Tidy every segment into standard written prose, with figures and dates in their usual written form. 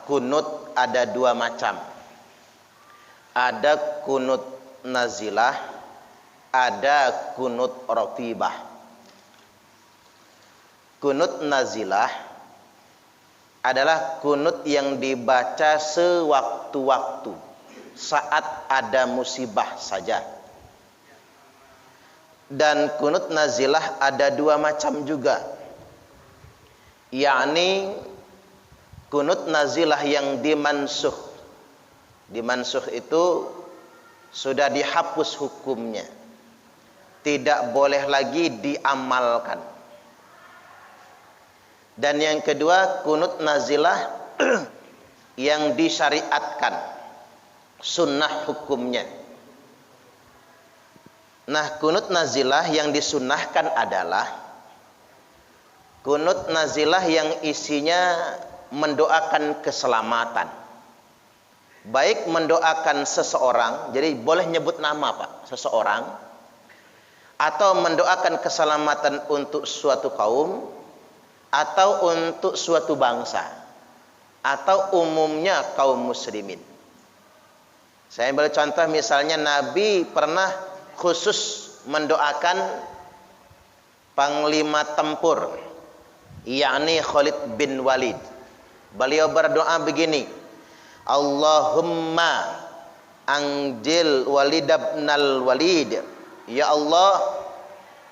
kunut ada dua macam. Ada kunut nazilah, ada kunut ratibah. Kunut nazilah adalah kunut yang dibaca sewaktu-waktu, saat ada musibah saja. Dan kunut nazilah ada dua macam juga, yakni kunut nazilah yang dimansuh. Dimansuh itu sudah dihapus hukumnya, tidak boleh lagi diamalkan. Dan yang kedua, kunut nazilah yang disyariatkan, sunnah hukumnya. Nah, kunut nazilah yang disunnahkan adalah kunut nazilah yang isinya mendoakan keselamatan. Baik mendoakan seseorang, jadi boleh nyebut nama Pak, seseorang, atau mendoakan keselamatan untuk suatu kaum, atau untuk suatu bangsa, atau umumnya kaum muslimin. Saya ambil contoh, misalnya Nabi pernah khusus mendoakan panglima tempur, yakni Khalid bin Walid. Beliau berdoa begini, Allahumma anjil Walid ibnal Walid. Ya Allah,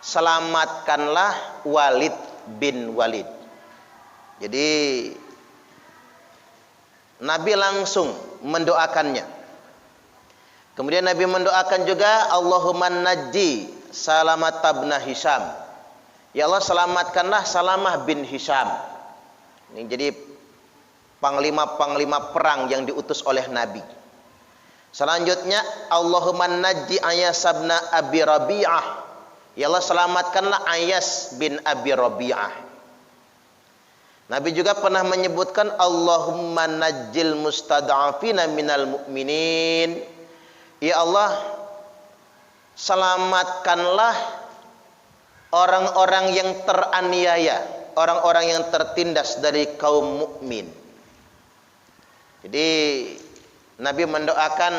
selamatkanlah Walid bin Walid. Jadi Nabi langsung mendoakannya. Kemudian Nabi mendoakan juga Allahumma najji Salamat bin Hisham. Ya Allah, selamatkanlah Salamah bin Hisham. Ini jadi panglima-panglima perang yang diutus oleh Nabi. Selanjutnya Allahumma najji Ayas bin Abi Rabi'ah. Ya Allah, selamatkanlah Ayas bin Abi Rabi'ah. Nabi juga pernah menyebutkan Allahumma najjil mustad'afina minal mu'minin. Ya Allah, selamatkanlah orang-orang yang teraniaya, orang-orang yang tertindas dari kaum mukmin. Jadi Nabi mendoakan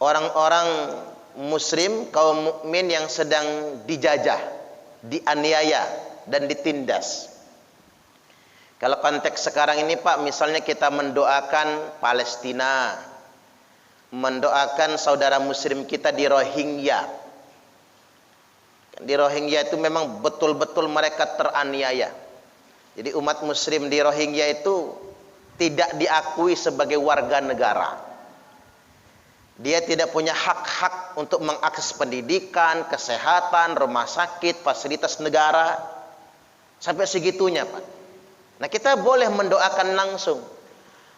orang-orang muslim, kaum mukmin yang sedang dijajah, dianiaya dan ditindas. Kalau konteks sekarang ini Pak, misalnya kita mendoakan Palestina, mendoakan saudara muslim kita di Rohingya. Di Rohingya itu memang betul-betul mereka teraniaya. Jadi umat muslim di Rohingya itu tidak diakui sebagai warga negara. Dia tidak punya hak-hak untuk mengakses pendidikan, kesehatan, rumah sakit, fasilitas negara. Sampai segitunya Pak. Nah, kita boleh mendoakan langsung.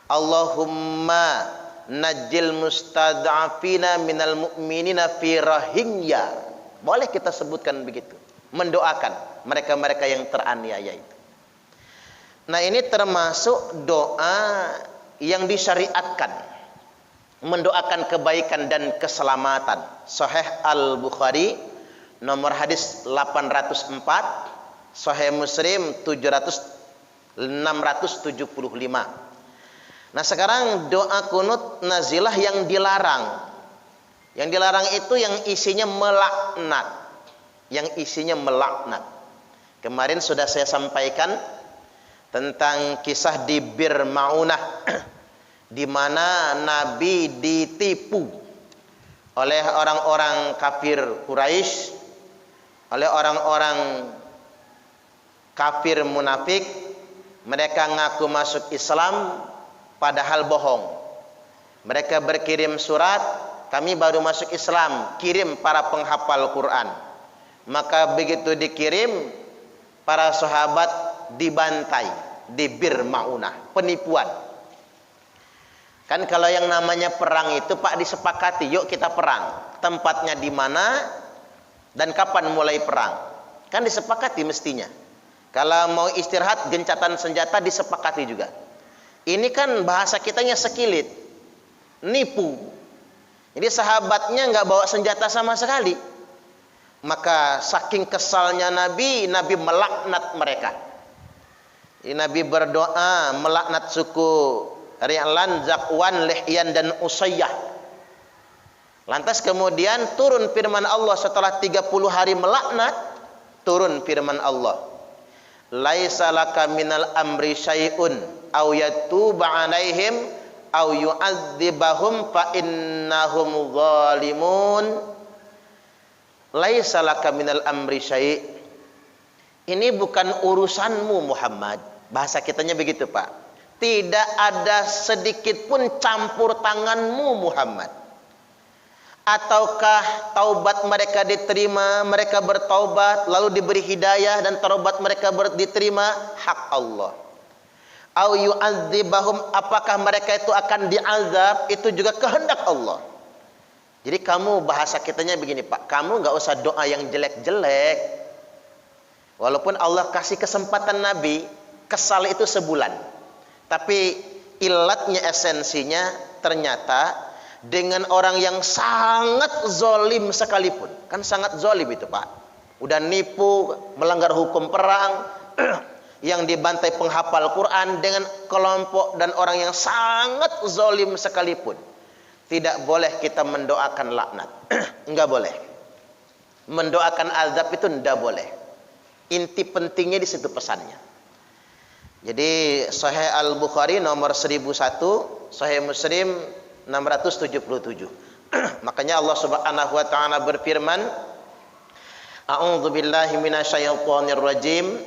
Allahumma najjil mustad'afina minal mu'minina fi Rohingya. Boleh kita sebutkan begitu. Mendoakan mereka-mereka yang teraniaya itu. Nah, ini termasuk doa yang disyariatkan. Mendoakan kebaikan dan keselamatan. Sahih Al-Bukhari nomor hadis 804, Sahih Muslim 675. Nah, sekarang doa kunut nazilah yang dilarang. Yang dilarang itu yang isinya melaknat. Yang isinya melaknat. Kemarin sudah saya sampaikan tentang kisah di Bir Maunah, di mana Nabi ditipu oleh orang-orang kafir Quraisy, oleh orang-orang kafir munafik. Mereka ngaku masuk Islam padahal bohong. Mereka berkirim surat, kami baru masuk Islam, kirim para penghafal Quran. Maka begitu dikirim, para sahabat dibantai di Bir Maunah. Penipuan. Kan kalau yang namanya perang itu Pak disepakati, yuk kita perang. Tempatnya di mana dan kapan mulai perang. Kan disepakati mestinya. Kalau mau istirahat, gencatan senjata disepakati juga. Ini kan bahasa kitanya sekilit, nipu. Jadi sahabatnya nggak bawa senjata sama sekali. Maka saking kesalnya Nabi melaknat mereka. Nabi berdoa melaknat suku Ri'lan, Zakwan, Lihyan dan Usayyah. Lantas kemudian turun firman Allah setelah 30 hari melaknat, turun firman Allah, laisa laka minal amri syai'un aw yatuba 'alaihim aw yu'adzibahum fa innahum zalimun. Laisa laka minal amri syai'. Ini bukan urusanmu Muhammad. Bahasa kitanya begitu, Pak. Tidak ada sedikit pun campur tanganmu Muhammad. Ataukah taubat mereka diterima, mereka bertaubat lalu diberi hidayah dan taubat mereka diterima, hak Allah. Au yu'adzibahum, apakah mereka itu akan diazab, itu juga kehendak Allah. Jadi kamu, bahasa kitanya begini Pak, kamu nggak usah doa yang jelek-jelek. Walaupun Allah kasih kesempatan Nabi, kesal itu sebulan. Tapi ilatnya, esensinya ternyata dengan orang yang sangat zolim sekalipun. Kan sangat zolim itu Pak. Udah nipu, melanggar hukum perang, yang dibantai penghafal Quran dengan kelompok dan orang yang sangat zolim sekalipun. Tidak boleh kita mendoakan laknat. Enggak boleh. Mendoakan azab itu enggak boleh. Inti pentingnya di situ pesannya. Jadi Sahih Al-Bukhari nomor 1001, Sahih Muslim 677. Makanya Allah Subhanahu wa taala berfirman, A'udzubillahi minasyaitonir rajim.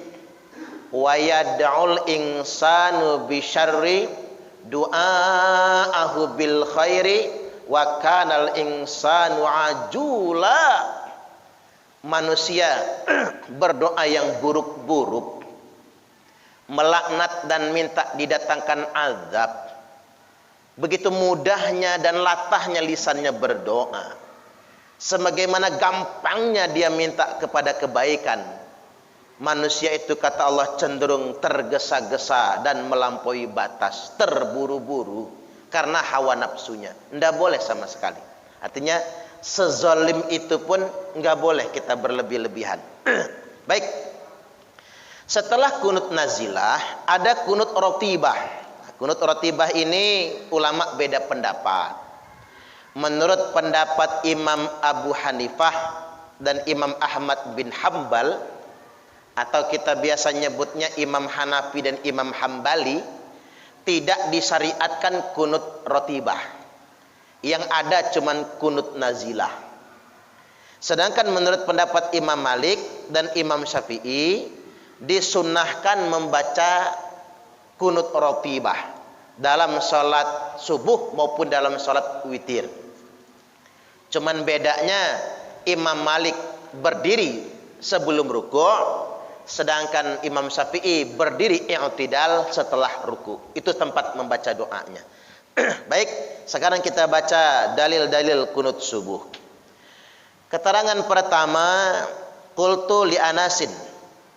Wa yad'ul insanu bisyarri du'aahu bil khairi wa kanal insanu ajula. Manusia berdoa yang buruk-buruk, melaknat dan minta didatangkan azab. Begitu mudahnya dan latahnya lisannya berdoa, sebagaimana gampangnya dia minta kepada kebaikan. Manusia itu kata Allah cenderung tergesa-gesa dan melampaui batas, terburu-buru karena hawa nafsunya. Tidak boleh sama sekali. Artinya sezolim itu pun nggak boleh kita berlebih-lebihan. Baik. Setelah kunut nazilah ada kunut rotibah. Kunut rotibah ini ulama beda pendapat. Menurut pendapat Imam Abu Hanifah dan Imam Ahmad bin Hambal, atau kita biasa nyebutnya Imam Hanafi dan Imam Hambali, tidak disyariatkan kunut rotibah. Yang ada cuman kunut nazilah. Sedangkan menurut pendapat Imam Malik dan Imam Syafi'i, disunnahkan membaca kunut rotibah dalam sholat subuh maupun dalam sholat witir. Cuman bedanya Imam Malik berdiri sebelum rukuk, sedangkan Imam Syafi'i berdiri i'tidal setelah ruku. Itu tempat membaca doanya. Baik, sekarang kita baca dalil-dalil kunut subuh. Keterangan pertama, qultu li Anasin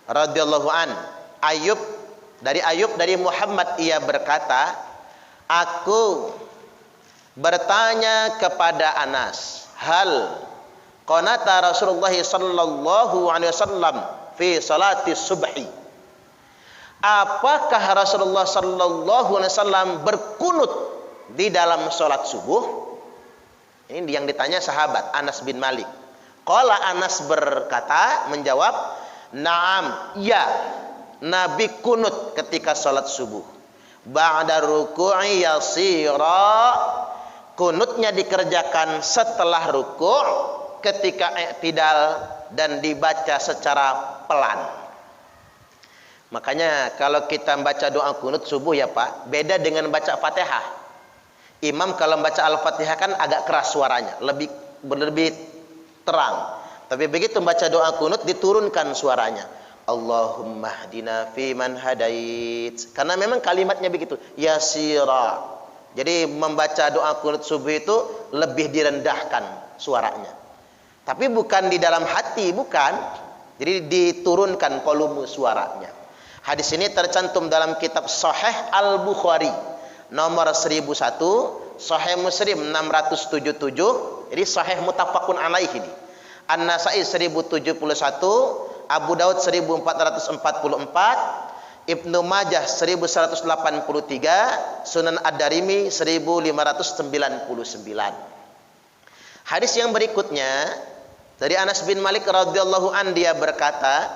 radhiyallahu an, Ayub dari Muhammad, ia berkata, aku bertanya kepada Anas, hal qanata Rasulullah sallallahu alaihi wasallam fi salati subhi. Apakah Rasulullah sallallahu alaihi wasallam berkunut di dalam sholat subuh? Ini yang ditanya sahabat Anas bin Malik. Qala, Anas berkata, menjawab, na'am, ya, Nabi kunut ketika sholat subuh. Ba'da ruku'i yasira, kunutnya dikerjakan setelah ruku' ketika i'tidal dan dibaca secara pelan. Makanya kalau kita baca doa kunut subuh ya Pak, beda dengan baca Fatihah. Imam kalau membaca Al-Fatihah kan agak keras suaranya, lebih terang. Tapi begitu membaca doa kunut diturunkan suaranya. Allahumma hdina fi man hadait. Karena memang kalimatnya begitu, yasira. Jadi membaca doa kunut subuh itu lebih direndahkan suaranya. Tapi bukan di dalam hati, bukan. Jadi diturunkan volume suaranya. Hadis ini tercantum dalam kitab Sahih Al-Bukhari nomor 1001, Sahih Muslim 677, jadi Sahih Muttafaqun alaih ini. An-Nasa'i 1071, Abu Daud 1444, Ibnu Majah 1183, Sunan Ad-Darimi 1599. Hadis yang berikutnya dari Anas bin Malik radhiyallahu an, dia berkata,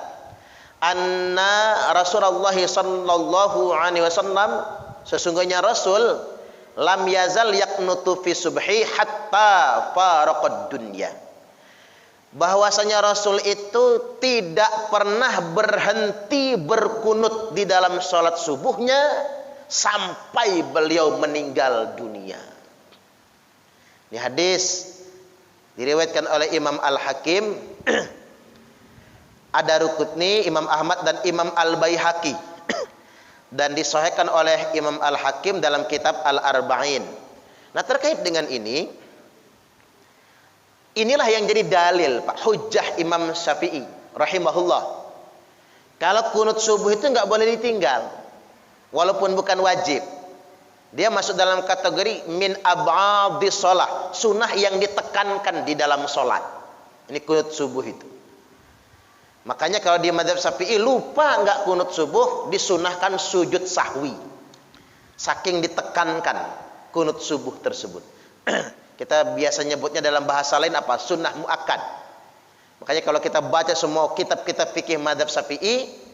anna Rasulullah sallallahu alaihi wasallam, sesungguhnya Rasul lam yazal yaqnutu fi subhi hatta faraqad dunya, bahwasanya Rasul itu tidak pernah berhenti berkunut di dalam salat subuhnya sampai beliau meninggal dunia. Ini hadis diriwayatkan oleh Imam Al-Hakim, Ad-Darqutni, Imam Ahmad dan Imam Al-Baihaqi, dan disahihkan oleh Imam Al-Hakim dalam kitab Al-Arba'in. Nah, terkait dengan ini, inilah yang jadi dalil, Pak, hujjah Imam Syafi'i rahimahullah. Kalau kunut subuh itu nggak boleh ditinggal, walaupun bukan wajib. Dia masuk dalam kategori min ab'adis shalah, sunnah yang ditekankan di dalam sholat. Ini kunut subuh itu. Makanya kalau di mazhab Syafi'i lupa nggak kunut subuh, disunahkan sujud sahwi. Saking ditekankan kunut subuh tersebut. Kita biasa nyebutnya dalam bahasa lain apa? Sunnah muakkad. Makanya kalau kita baca semua kitab-kitab fikih mazhab Syafi'i,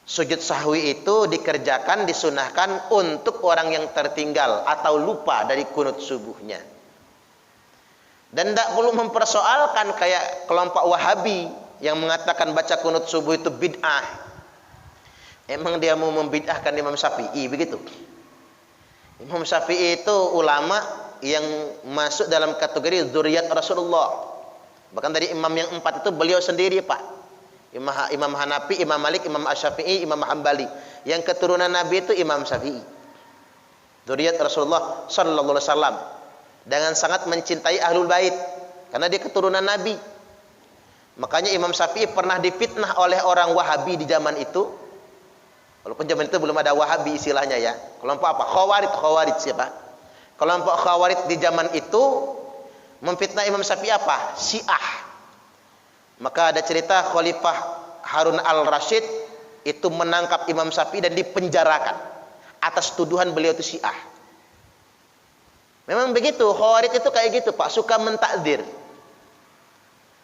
sujud sahwi itu dikerjakan, disunahkan untuk orang yang tertinggal atau lupa dari kunut subuhnya. Dan tidak perlu mempersoalkan kayak kelompok Wahabi yang mengatakan baca kunut subuh itu bid'ah. Emang dia mau membid'ahkan Imam Syafi'i begitu? Imam Syafi'i itu ulama yang masuk dalam kategori dzurriyyat Rasulullah. Bahkan dari imam yang 4 itu beliau sendiri, Pak. Imam Hanafi, Imam Malik, Imam Asy-Syafi'i, Imam Hambali. Yang keturunan Nabi itu Imam Syafi'i. Dzurriyyat Rasulullah sallallahu alaihi wasallam. Dengan sangat mencintai Ahlul Bait karena dia keturunan Nabi. Makanya Imam Syafi'i pernah difitnah oleh orang Wahabi di zaman itu. Walaupun zaman itu belum ada Wahabi istilahnya ya. Kelompok apa? Khawarij siapa? Kelompok Khawarij di zaman itu memfitnah Imam Syafi'i apa? Syiah. Maka ada cerita Khalifah Harun al-Rasyid itu menangkap Imam Syafi'i dan dipenjarakan atas tuduhan beliau itu Syiah. Memang begitu, Khawarij itu kayak gitu, Pak, suka mentakdir.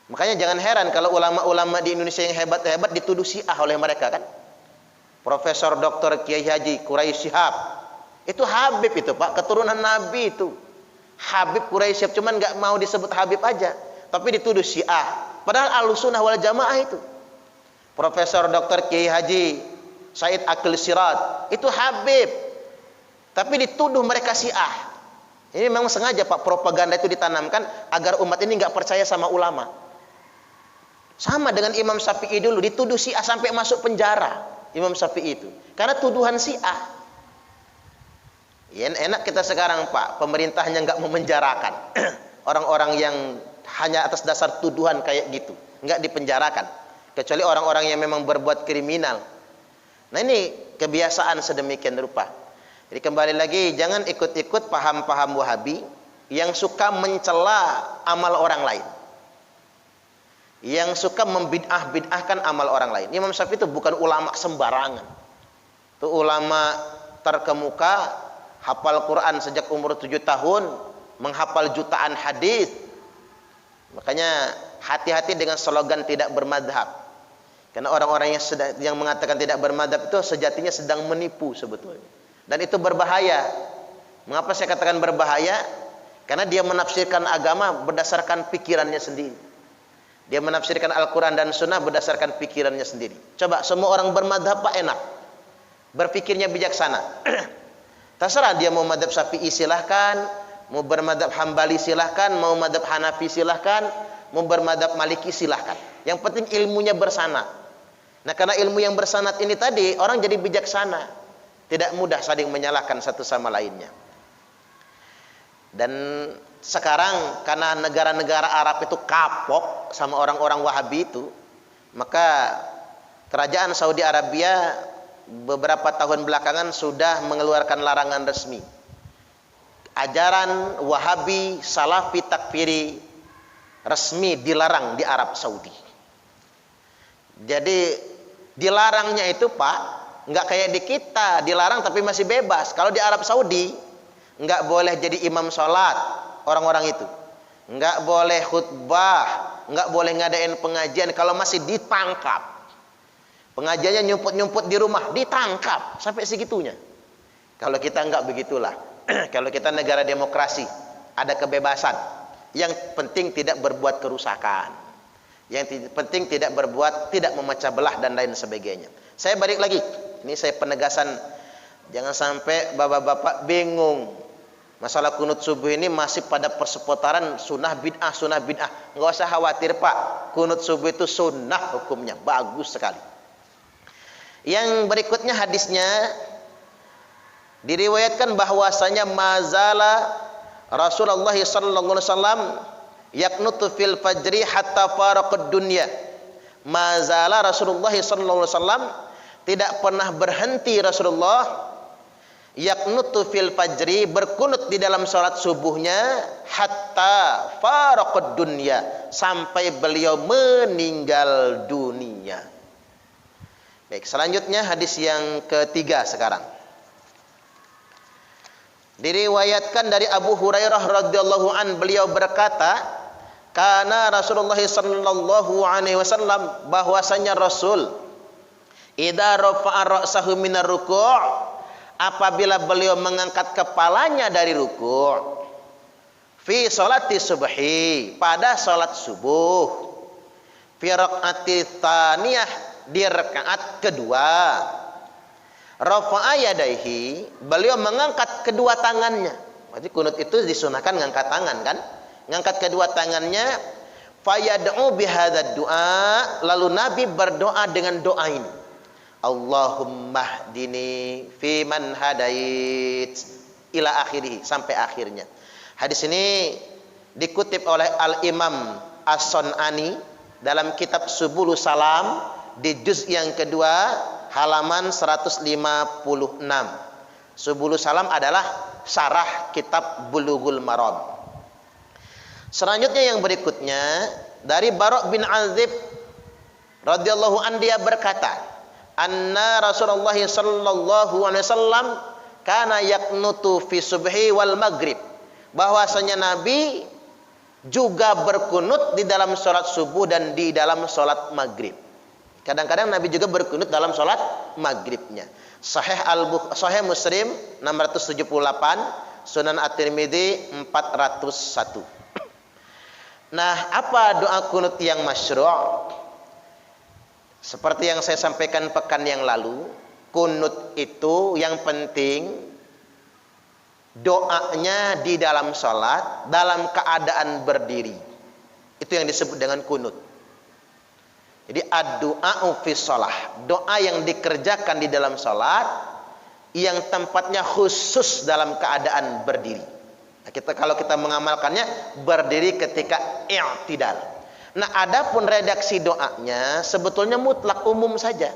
Makanya jangan heran kalau ulama-ulama di Indonesia yang hebat-hebat dituduh Syiah oleh mereka kan. Profesor Dr. Kiai Haji Quraisy Shihab itu Habib itu, Pak, keturunan Nabi itu. Habib Quraisy Shihab, cuman nggak mau disebut Habib aja, tapi dituduh Syiah. Padahal Ahlussunnah wal Jamaah itu. Profesor Dr. Kiai Haji Said Akil Sirat itu Habib, tapi dituduh mereka Syiah. Ini memang sengaja, Pak, propaganda itu ditanamkan agar umat ini nggak percaya sama ulama. Sama dengan Imam Syafi'i dulu, dituduh Syiah sampai masuk penjara Imam Syafi'i itu karena tuduhan Syiah. Ya, enak kita sekarang, Pak, pemerintahnya nggak memenjarakan orang-orang yang hanya atas dasar tuduhan kayak gitu, nggak dipenjarakan, kecuali orang-orang yang memang berbuat kriminal. Nah, ini kebiasaan sedemikian rupa. Jadi kembali lagi, jangan ikut-ikut paham-paham Wahabi yang suka mencela amal orang lain, yang suka membid'ah-bid'ahkan amal orang lain. Imam Syafi'i itu bukan ulama sembarangan. Itu ulama terkemuka, hafal Quran sejak umur 7 tahun, menghafal jutaan hadis. Makanya hati-hati dengan slogan tidak bermadhab. Karena orang-orang yang mengatakan tidak bermadhab itu sejatinya sedang menipu sebetulnya. Dan itu berbahaya. Mengapa saya katakan berbahaya? Karena dia menafsirkan agama berdasarkan pikirannya sendiri. Dia menafsirkan Al-Quran dan Sunnah berdasarkan pikirannya sendiri. Coba semua orang bermadhab, Pak, enak. Berpikirnya bijaksana. Terserah dia mau madhab Syafi'i silahkan, mau bermadhab Hambali silahkan, mau madhab Hanafi silahkan, mau bermadhab Maliki silahkan. Yang penting ilmunya bersanad. Nah, karena ilmu yang bersanad ini tadi, orang jadi bijaksana. Tidak mudah saling menyalahkan satu sama lainnya. Dan sekarang karena negara-negara Arab itu kapok sama orang-orang Wahabi itu, maka kerajaan Saudi Arabia beberapa tahun belakangan sudah mengeluarkan larangan resmi. Ajaran Wahabi, Salafi, Takfiri resmi dilarang di Arab Saudi. Jadi dilarangnya itu, Pak, Nggak kayak di kita, dilarang tapi masih bebas. Kalau di Arab Saudi, nggak boleh jadi imam sholat orang-orang itu. Nggak boleh khutbah, nggak boleh ngadain pengajian kalau masih ditangkap. Pengajiannya nyumput-nyumput di rumah, ditangkap sampai segitunya. Kalau kita nggak begitulah. Kalau kita negara demokrasi, ada kebebasan. Yang penting tidak berbuat kerusakan. Yang penting tidak memecah belah dan lain sebagainya. Saya balik lagi. Ini saya penegasan, jangan sampai bapak-bapak bingung. Masalah kunut subuh ini masih pada perseputaran sunnah bid'ah. Nggak usah khawatir Pak. Kunut subuh itu sunnah hukumnya, bagus sekali. Yang berikutnya hadisnya diriwayatkan bahwasanya mazala Rasulullah sallallahu alaihi wasallam yaknutu fil fajri hatta faraqad dunya. Mazala Rasulullah sallallahu alaihi wasallam tidak pernah berhenti Rasulullah yaknutu fil fajri, berkunut di dalam salat subuhnya, hatta faraqad dunya, sampai beliau meninggal dunia. Baik, selanjutnya hadis yang ketiga sekarang. Diriwayatkan dari Abu Hurairah radhiyallahu an, beliau berkata, kana Rasulullah sallallahu alaihi wasallam, bahwasanya Rasul idza rafa'a ra'sahu minar ruku', apabila beliau mengangkat kepalanya dari ruku', fi sholati subhi, pada salat subuh, fi raq'ati tsaniyah, di rakaat kedua, rafa'a yadaihi, beliau mengangkat kedua tangannya. Berarti kunut itu disunahkan ngangkat tangan kan? Ngangkat kedua tangannya, fayad'u bihadzal du'a, lalu Nabi berdoa dengan doa ini. Allahumma hdini fi man hadait, ila akhirih, sampai akhirnya. Hadis ini dikutip oleh Al-Imam As-Sun'ani dalam kitab Subulus Salam di juz yang kedua halaman 156. Subulus Salam adalah syarah kitab Bulughul Maram. Selanjutnya yang berikutnya dari Bara' bin Azib radhiyallahu an, dia berkata, anna Rasulullah sallallahu alaihi wasallam kana yaknutu fi subhi wal maghrib, bahwasanya Nabi juga berkunut di dalam salat subuh dan di dalam salat maghrib. Kadang-kadang Nabi juga berkunut dalam salat maghribnya. Sahih Muslim 678, Sunan At-Tirmidzi 401. Nah, apa doa kunut yang masyru'? Seperti yang saya sampaikan pekan yang lalu, kunut itu yang penting doanya di dalam salat dalam keadaan berdiri. Itu yang disebut dengan kunut. Jadi ad-du'a'u fi shalah, doa yang dikerjakan di dalam salat yang tempatnya khusus dalam keadaan berdiri. Nah, kalau kita mengamalkannya berdiri ketika i'tidal. Nah, adapun redaksi doanya sebetulnya mutlak, umum saja.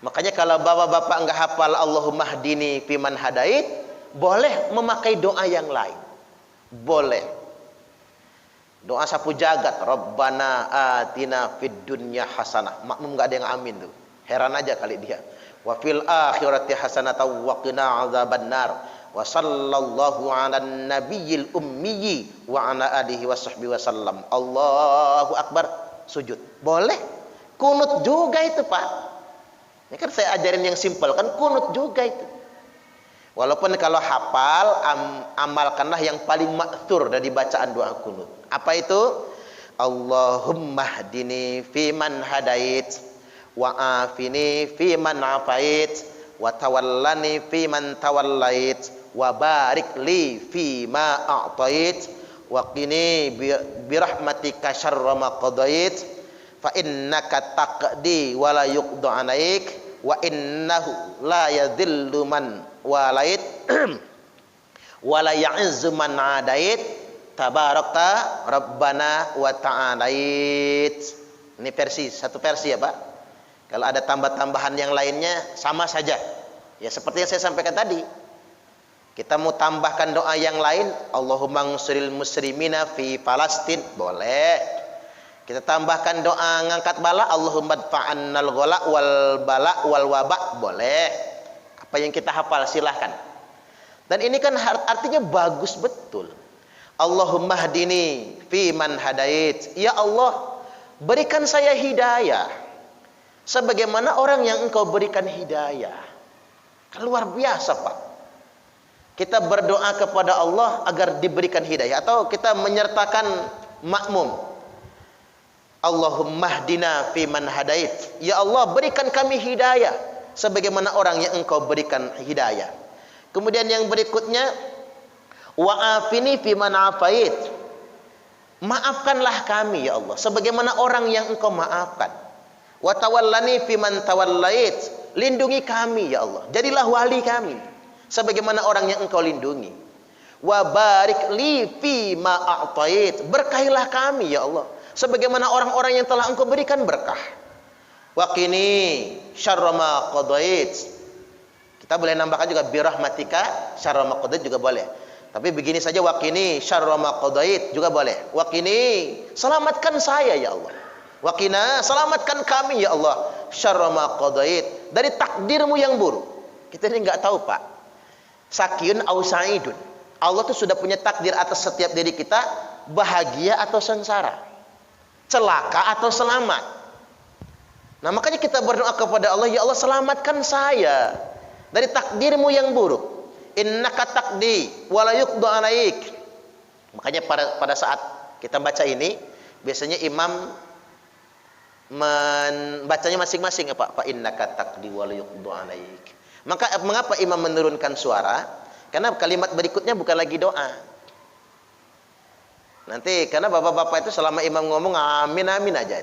Makanya kalau bapak-bapak enggak hafal Allahumma hdini fi man hadait, boleh memakai doa yang lain. Boleh. Doa sapu jagat, Rabbana atina fid dunya hasanah. Makmum enggak ada yang amin tuh. Heran aja kali dia. Wa fil akhirati hasanatan wa qina adzabannar. Wa sallallahu ala nabiyil ummiyi wa ala alihi wa sahbihi wasallam. Allahu akbar, sujud. Boleh. Kunut juga itu Pak. Ini kan saya ajarin yang simpel, kan kunut juga itu. Walaupun kalau hafal, amalkanlah yang paling ma'thur dari bacaan doa kunut. Apa itu? Allahumma hdini fi man hadait, wa afini fi man afait, wa tawallani fi man tawallait, wa barik li fi ma a'tait, wa qini bi rahmatika syarra ma qadait, fa innaka taqdi wa la yuqda 'alaik, wa innahu la yadhillu man walait wa la ya'izzu man 'adait, tabarakta rabbana wa ta'alait. Ini satu versi ya Pak. Kalau ada tambah-tambahan yang lainnya sama saja. Ya seperti yang saya sampaikan tadi. Kita mau tambahkan doa yang lain, Allahumma nsuril muslimina fi Palestin, boleh. Kita tambahkan doa ngangkat bala, Allahumma dfa'annal ghala wal bala wal waba, boleh. Apa yang kita hafal silahkan. Dan ini kan artinya bagus betul. Allahumma hdini fi man hadait. Ya Allah, berikan saya hidayah sebagaimana orang yang Engkau berikan hidayah. Kan luar biasa, Pak. Kita berdoa kepada Allah agar diberikan hidayah, atau kita menyertakan makmum. Allahumma hdina fi man hadait. Ya Allah, berikan kami hidayah sebagaimana orang yang Engkau berikan hidayah. Kemudian yang berikutnya, wa'afini fi man afait. Maafkanlah kami ya Allah sebagaimana orang yang Engkau maafkan. Wa tawallani fi man tawallait. Lindungi kami ya Allah, jadilah wali kami sebagaimana orang yang Engkau lindungi. Wa barik li fi ma a'tait. Berkahilah kami ya Allah sebagaimana orang-orang yang telah Engkau berikan berkah. Wa qini syarra ma qadait. Kita boleh nambahkan juga birahmatika syarra ma qadait juga boleh. Tapi begini saja, wa qini syarra ma qadait juga boleh. Wa qini, selamatkan saya ya Allah. Wa qina, selamatkan kami ya Allah, syarra ma qadait, dari takdirmu yang buruk. Kita ini enggak tahu, Pak. Sakiyun au sa'idun. Allah tuh sudah punya takdir atas setiap diri kita, bahagia atau sengsara, celaka atau selamat. Nah, makanya kita berdoa kepada Allah, ya Allah selamatkan saya dari takdirmu yang buruk. Innaka taqdi wa la yuqda alaik. Makanya pada saat kita baca ini, biasanya imam membacanya masing-masing ya Pak. Fa innaka taqdi wa la yuqda alaik. Maka mengapa imam menurunkan suara? Karena kalimat berikutnya bukan lagi doa. Nanti karena bapak-bapak itu selama imam ngomong amin amin aja.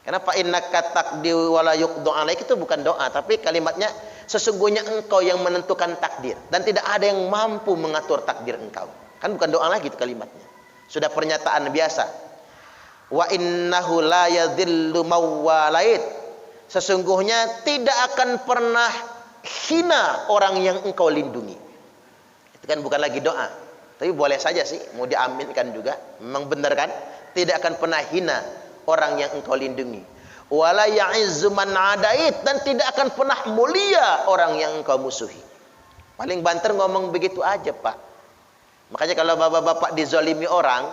Karena fa innaka taqdi wa la yuqda alaik itu bukan doa, tapi kalimatnya sesungguhnya Engkau yang menentukan takdir dan tidak ada yang mampu mengatur takdir Engkau. Kan bukan doa lagi itu kalimatnya. Sudah pernyataan biasa. Wa innahu la yadhillu mawwalait. Sesungguhnya tidak akan pernah hina orang yang Engkau lindungi. Itu kan bukan lagi doa. Tapi boleh saja sih, mau diaminkan juga. Memang benar kan? Tidak akan pernah hina orang yang Engkau lindungi. Wala ya'izzu man adait, dan tidak akan pernah mulia orang yang Engkau musuhi. Paling banter ngomong begitu aja, Pak. Makanya kalau bapak-bapak dizalimi orang,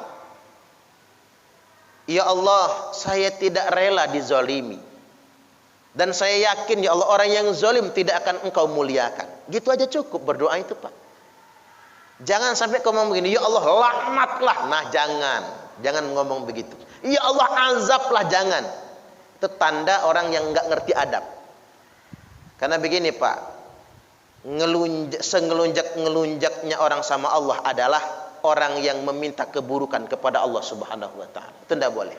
ya Allah, saya tidak rela dizalimi. Dan saya yakin ya Allah, orang yang zalim tidak akan Engkau muliakan. Gitu aja cukup berdoa itu, Pak. Jangan sampai kau ngomong begini, ya Allah laknatlah. Nah, jangan ngomong begitu. Ya Allah azablah, jangan. Itu tanda orang yang enggak ngerti adab. Karena begini Pak, sengelunjak-ngelunjaknya orang sama Allah adalah orang yang meminta keburukan kepada Allah Subhanahu wa taala. Itu tidak boleh.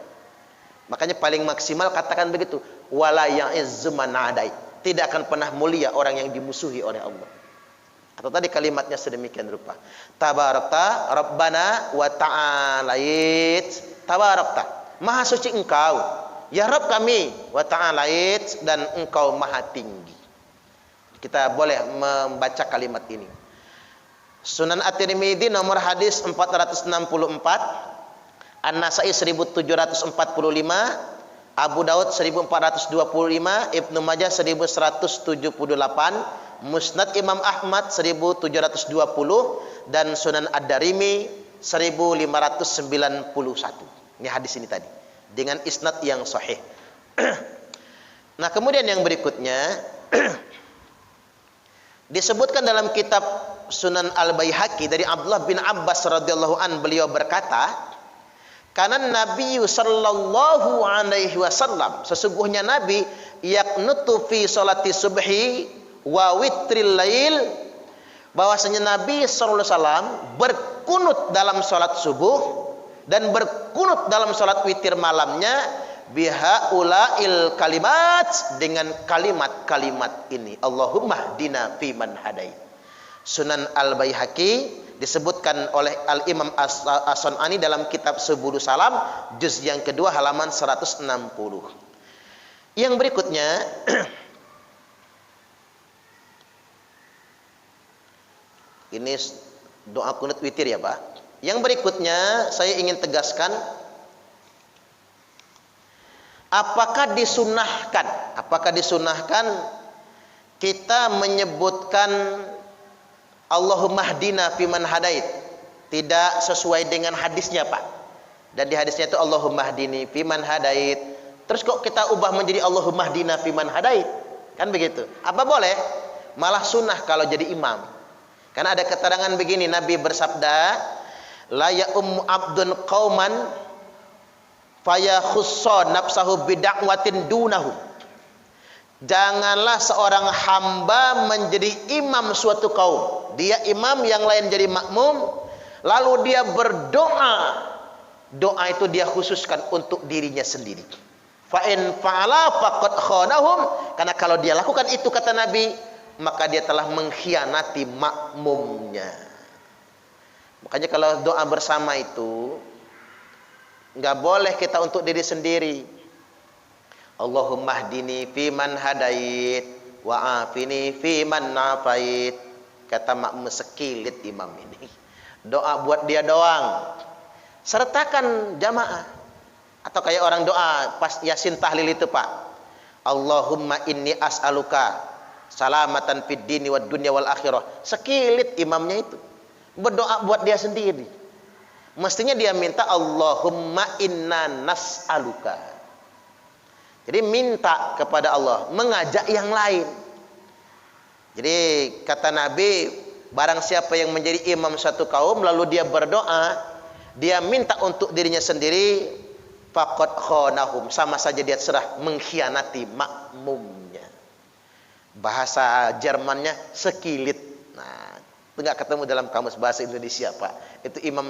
Makanya paling maksimal katakan begitu, wala ya'izzu man adait. Tidak akan pernah mulia orang yang dimusuhi oleh Allah. Atau tadi kalimatnya sedemikian rupa. Tabarakta Rabbana wa ta'alait. Tabarakta, Maha suci Engkau, ya Rabb kami, wa ta'alait, dan Engkau maha tinggi. Kita boleh membaca kalimat ini. Sunan At-Tirmidzi nomor hadis 464, An-Nasa'i 1745, Abu Daud 1425, Ibnu Majah 1178, Musnad Imam Ahmad 1720, dan Sunan Ad-Darimi 1591. Ini hadis ini tadi dengan isnad yang sahih. Nah, kemudian yang berikutnya disebutkan dalam kitab Sunan Al-Baihaqi dari Abdullah bin Abbas radhiyallahu an, beliau berkata, karena Nabi sallallahu alaihi wasallam, sesungguhnya Nabi yaqnutu fi salati subhi wa witril lail, bahwasanya Nabi sallallahu alaihi wasallam berkunut dalam salat subuh dan berkunut dalam salat witir malamnya, bihaulail kalimat, dengan kalimat-kalimat ini, Allahumma hdina fi man hadait. Sunan Al-Baihaqi disebutkan oleh Al-Imam As-Sun'ani dalam kitab Subul Salam juz yang kedua halaman 160. Yang berikutnya ini doa kunut witir ya Pak. Yang berikutnya saya ingin tegaskan, Apakah disunahkan? Apakah disunahkan kita menyebutkan Allahumma hdina fiman hadait? Tidak sesuai dengan hadisnya, Pak. Dan di hadisnya itu Allahumma hdini fiman hadait. Terus kok kita ubah menjadi Allahumma hdina fiman hadait? Kan begitu. Apa boleh? Malah sunnah kalau jadi imam. Karena ada keterangan begini, Nabi bersabda, la ya'ummu abdun qauman fayakhussa nafsahu bid'awatin dunahu. Janganlah seorang hamba menjadi imam suatu kaum. Dia imam, yang lain jadi makmum, lalu dia berdoa. Doa itu dia khususkan untuk dirinya sendiri. Fa in fa'ala faqad khanahum. Karena kalau dia lakukan itu, kata Nabi, maka dia telah mengkhianati makmumnya. Makanya kalau doa bersama itu enggak boleh kita untuk diri sendiri. Allahumma hdini fiman hadait wa afini fiman nafait. Kata makmum sekilit imam ini. Doa buat dia doang. Sertakan jamaah. Atau kayak orang doa pas Yasin tahlil itu, Pak. Allahumma inni as'aluka salamatan fid dini wad dunya wal akhirah. Sekilit imamnya itu. Berdoa buat dia sendiri. Mestinya dia minta Allahumma inna nas'aluka. Jadi minta kepada Allah, mengajak yang lain. Jadi kata Nabi, barang siapa yang menjadi imam satu kaum lalu dia berdoa, dia minta untuk dirinya sendiri, faqad khanahum, sama saja dia serah mengkhianati makmumnya. Bahasa Jermannya sekilit. Nah, itu enggak ketemu dalam kamus bahasa Indonesia, Pak. Itu imam